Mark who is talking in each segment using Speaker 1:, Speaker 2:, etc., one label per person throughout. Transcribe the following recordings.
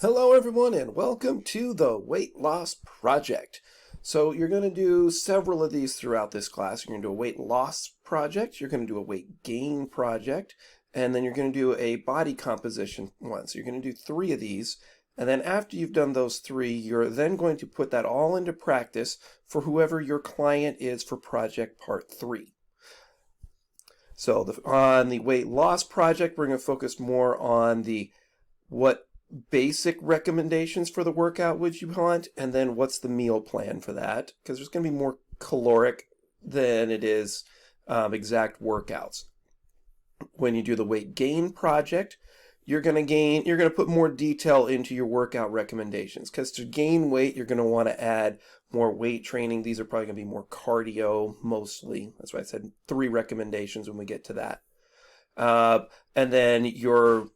Speaker 1: Hello everyone and welcome to the Weight Loss Project. So you're going to do several of these throughout this class. You're going to do a weight loss project, you're going to do a weight gain project, and then you're going to do a body composition one. So you're going to do 3 of these, and then after you've done those 3, you're then going to put that all into practice for whoever your client is for project part 3. So on the weight loss project, we're going to focus more on what basic recommendations for the workout would you want, and then what's the meal plan for that, because there's going to be more caloric than it is exact workouts. When you do the weight gain project, you're going to put more detail into your workout recommendations, because to gain weight you're going to want to add more weight training. These are probably going to be more cardio mostly. That's why I said 3 recommendations when we get to that. And then your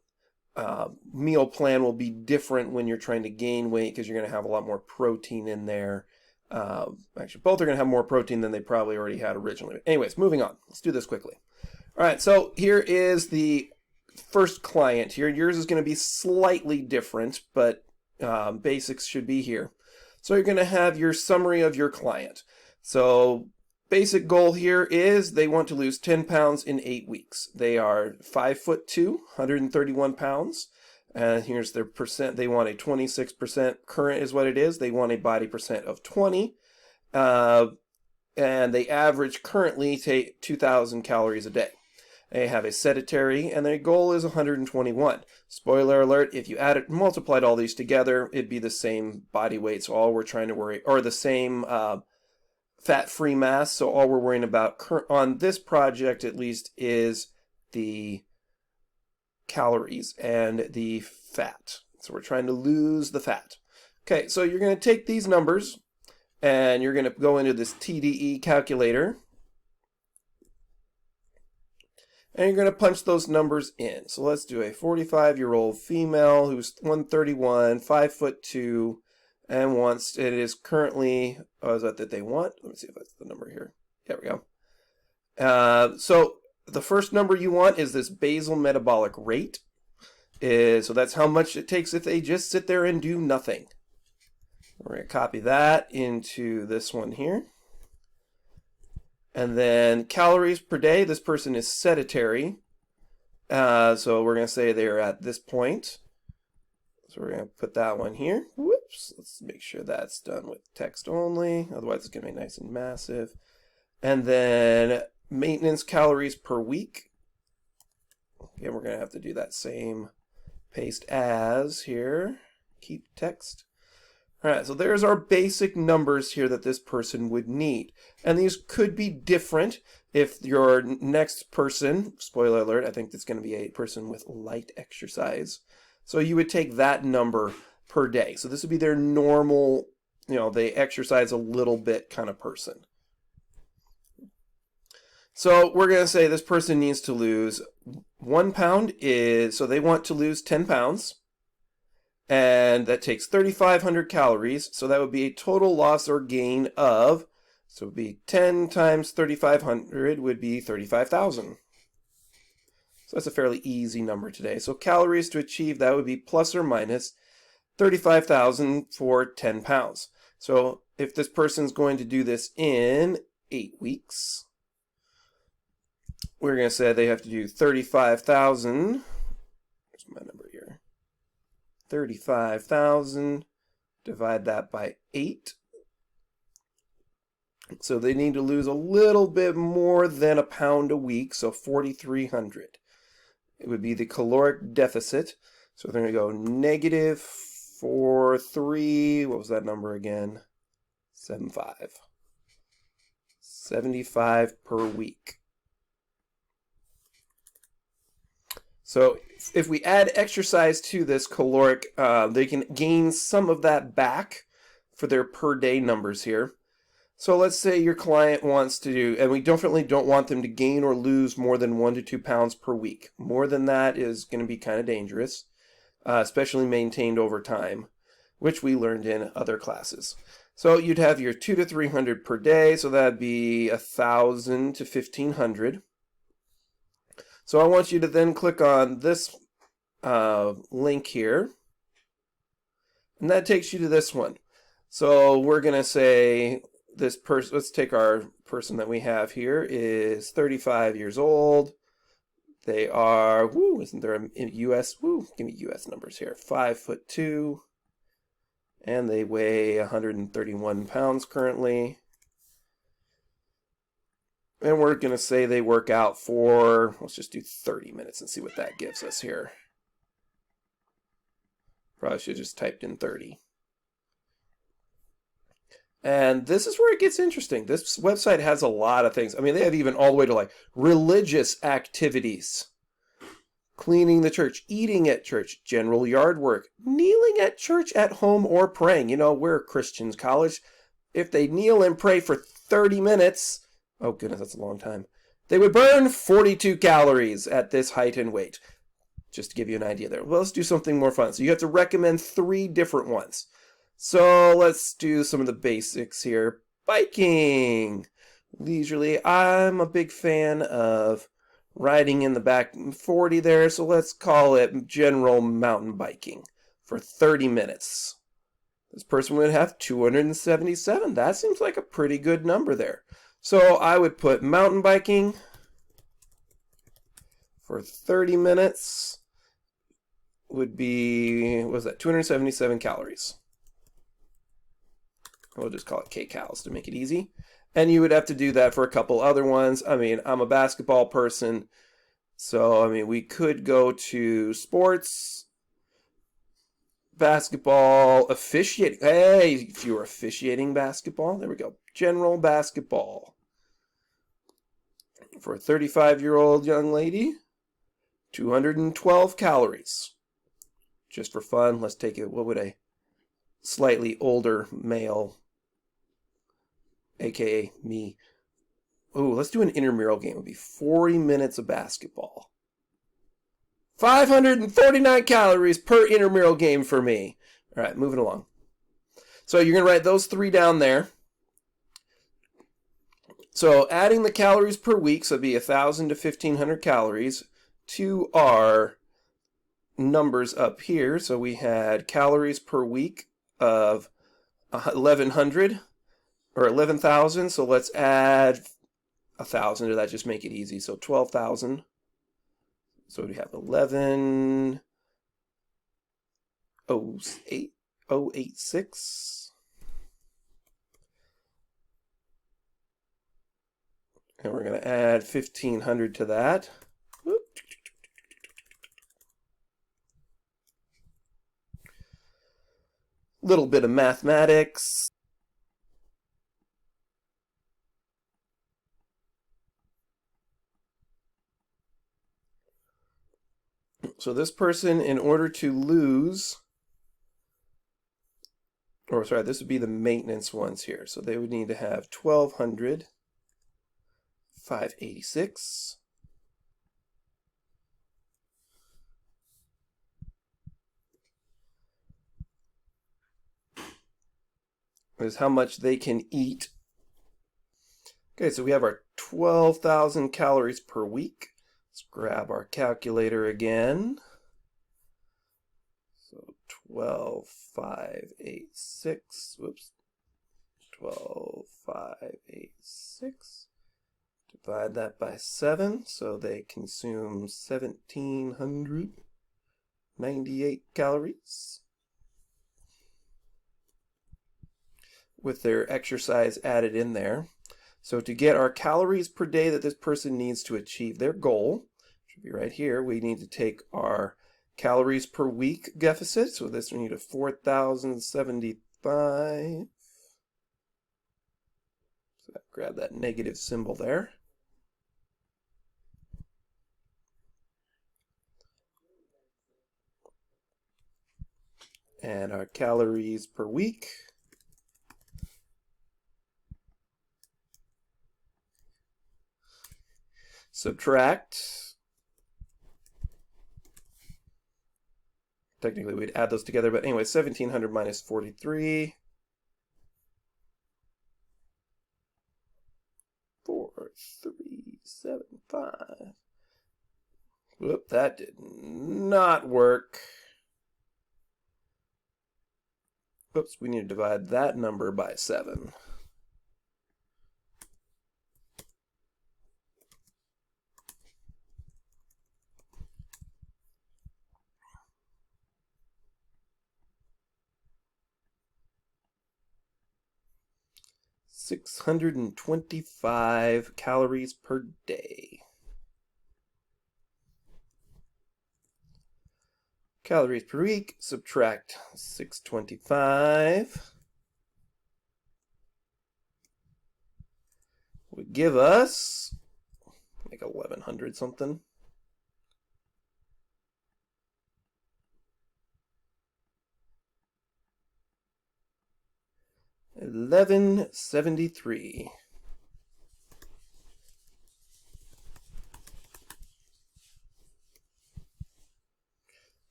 Speaker 1: meal plan will be different when you're trying to gain weight, because you're going to have a lot more protein in there. Actually, both are going to have more protein than they probably already had originally. Anyways, moving on. Let's do this quickly. All right, so here is the first client here. Yours is going to be slightly different, but basics should be here. So you're going to have your summary of your client. So basic goal here is they want to lose 10 pounds in 8 weeks. They are 5'2", 131 pounds. And here's their percent. They want a 26%. Current is what it is. They want a body percent of 20. And they average currently 2,000 calories a day. They have a sedentary, and their goal is 121. Spoiler alert, if you multiplied all these together, it'd be the same body weight. So all we're trying to worry, or the same fat-free mass, so all we're worrying about on this project at least is the calories and the fat. So we're trying to lose the fat. Okay, so you're going to take these numbers and you're going to go into this TDE calculator and you're going to punch those numbers in. So let's do a 45-year-old female who's 131, 5'2", and it is currently, is that they want? Let me see if that's the number here. There we go. So the first number you want is this basal metabolic rate. So that's how much it takes if they just sit there and do nothing. We're going to copy that into this one here. And then calories per day, this person is sedentary. So we're going to say they're at this point. So we're going to put that one here. Whoops. Let's make sure that's done with text only. Otherwise, it's going to be nice and massive. And then maintenance calories per week. Again, we're going to have to do that same paste as here. Keep text. All right, so there's our basic numbers here that this person would need. And these could be different if your next person, spoiler alert, I think it's going to be a person with light exercise. So you would take that number per day. So this would be their normal, they exercise a little bit kind of person. So we're going to say this person needs to lose 1 pound so they want to lose 10 pounds. And that takes 3,500 calories. So that would be a total loss or gain of, so it would be 10 times 3,500 would be 35,000. So that's a fairly easy number today. So calories to achieve that would be plus or minus 35,000 for 10 pounds. So if this person's going to do this in 8 weeks, we're going to say they have to do 35,000. Where's my number here? 35,000. Divide that by 8. So they need to lose a little bit more than a pound a week, so 4,300. It would be the caloric deficit. So they're going to go negative 4,3, what was that number again? 75. 75 per week. So if we add exercise to this caloric, they can gain some of that back for their per day numbers here. So let's say your client wants to do, and we definitely don't want them to gain or lose more than 1 to 2 pounds per week. More than that is going to be kind of dangerous, especially maintained over time, which we learned in other classes. So you'd have your 2 to 300 per day, so that'd be 1,000 to 1,500. So I want you to then click on this link here. And that takes you to this one. So we're going to say this person, let's take our person that we have here is 35 years old. They are, isn't there a US, give me US numbers here, 5'2", and they weigh 131 pounds currently. And we're going to say they work out for, let's just do 30 minutes and see what that gives us here. Probably should have just typed in 30. And this is where it gets interesting. This website has a lot of things. I mean, they have even all the way to like religious activities, cleaning the church, eating at church, general yard work, kneeling at church at home or praying. You know, we're Christians college. If they kneel and pray for 30 minutes, oh goodness, that's a long time, they would burn 42 calories at this height and weight. Just to give you an idea there. Well, let's do something more fun. So you have to recommend 3 different ones. So let's do some of the basics here. Biking. Leisurely. I'm a big fan of riding in the back 40 there, so let's call it general mountain biking for 30 minutes. This person would have 277. That seems like a pretty good number there. So I would put mountain biking for 30 minutes would be, what was that, 277 calories. We'll just call it kcals to make it easy. And you would have to do that for a couple other ones. I mean, I'm a basketball person, so I mean, we could go to sports, basketball, officiating. Hey, if you were officiating basketball, there we go. General basketball. For a 35-year-old young lady, 212 calories. Just for fun, let's take it, what would a slightly older male, aka me. Ooh, let's do an intramural game. It would be 40 minutes of basketball. 549 calories per intramural game for me. All right, moving along. So you're going to write those 3 down there. So adding the calories per week, so it'd be 1,000 to 1,500 calories, to our numbers up here. So we had calories per week of 1,100. Or 11,000, so let's add 1,000 to that, just make it easy. So 12,000. So we have 11,086. And we're going to add 1,500 to that. Little bit of mathematics. So this person, in order to lose, or sorry, this would be the maintenance ones here. So they would need to have 1,200, 586. Is how much they can eat. Okay, so we have our 12,000 calories per week. Let's grab our calculator again. So 12,586. Whoops. 12,586. Divide that by 7. So they consume 1,798 calories. With their exercise added in there. So to get our calories per day that this person needs to achieve their goal, which should be right here, we need to take our calories per week deficit. So this we need a 4,075. So grab that negative symbol there. And our calories per week. Subtract. Technically, we'd add those together, but anyway, 1,700 minus 43. 4,375. Whoop, that did not work. oops, we need to divide that number by 7. $625 calories per day. Calories per week, subtract 625 would give us like 1100 something. 1173.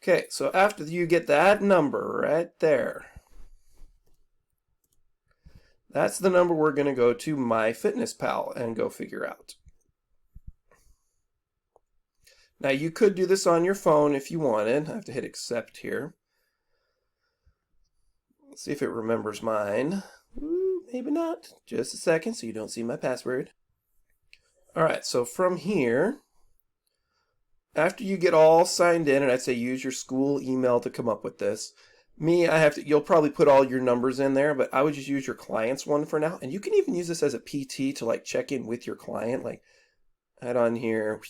Speaker 1: Okay, so after you get that number right there, that's the number we're going to go to MyFitnessPal and go figure out. Now you could do this on your phone if you wanted. I have to hit accept here. Let's see if it remembers mine. Ooh, maybe not. Just a second so you don't see my password. Alright, so from here, after you get all signed in, and I'd say use your school email to come up with this. You'll probably put all your numbers in there, but I would just use your client's one for now. And you can even use this as a PT to like check in with your client, like add on here.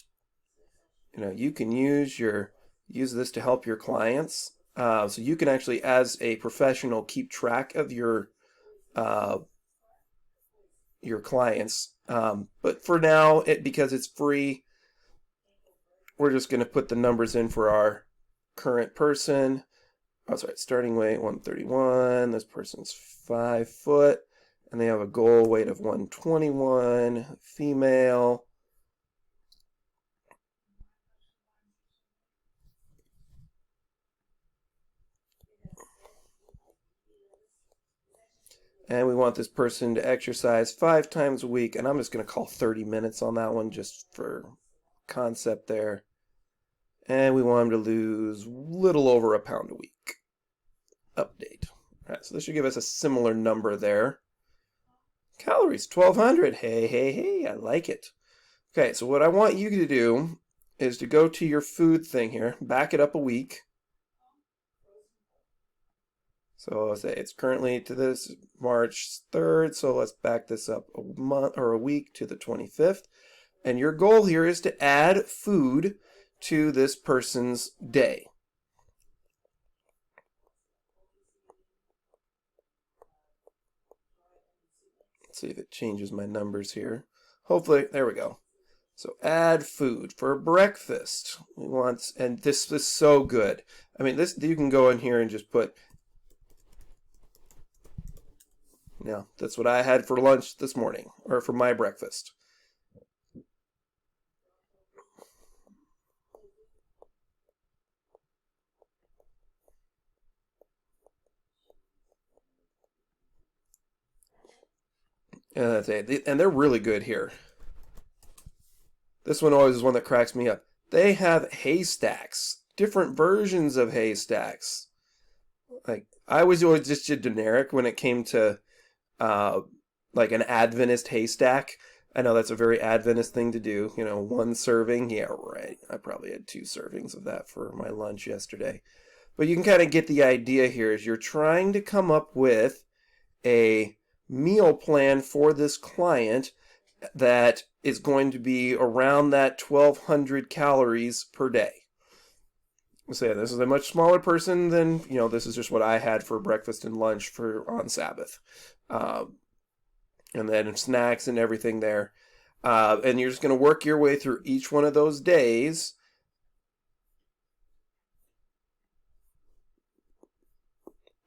Speaker 1: You can use this to help your clients. So you can actually, as a professional, keep track of your clients. But for now, because it's free, we're just going to put the numbers in for our current person. Oh, sorry, starting weight 131. This person's 5 foot, and they have a goal weight of 121. Female. And we want this person to exercise 5 times a week, and I'm just going to call 30 minutes on that one just for concept there. And we want them to lose a little over a pound a week. Update. All right, so this should give us a similar number there. Calories, 1,200. Hey, I like it. Okay, so what I want you to do is to go to your food thing here, back it up a week. So I'll say it's currently to this March 3rd, so let's back this up a month or a week to the 25th. And your goal here is to add food to this person's day. Let's see if it changes my numbers here. Hopefully, there we go. So add food for breakfast. We want, and this is so good. I mean, this you can go in here and just put. Yeah, that's what I had for lunch this morning, or for my breakfast. And they're really good here. This one always is one that cracks me up. They have haystacks, different versions of haystacks. Like I was always just generic when it came to like an Adventist haystack. I know that's a very Adventist thing to do. 1 serving. Yeah, right. I probably had 2 servings of that for my lunch yesterday. But you can kind of get the idea here is you're trying to come up with a meal plan for this client that is going to be around that 1,200 calories per day. Say this is a much smaller person than, this is just what I had for breakfast and lunch on Sabbath. And then snacks and everything there. And you're just going to work your way through each one of those days.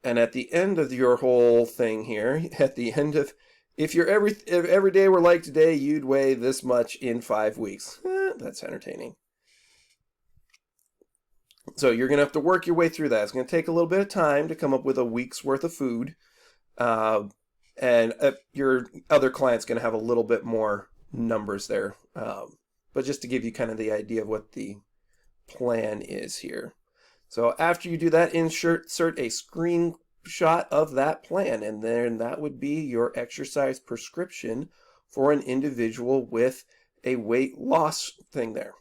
Speaker 1: And at the end of your whole thing here, at the end of, if every day were like today, you'd weigh this much in 5 weeks. That's entertaining. So you're going to have to work your way through that. It's going to take a little bit of time to come up with a week's worth of food. And your other client's going to have a little bit more numbers there. But just to give you kind of the idea of what the plan is here. So after you do that, insert a screen snapshot of that plan, and then that would be your exercise prescription for an individual with a weight loss thing there.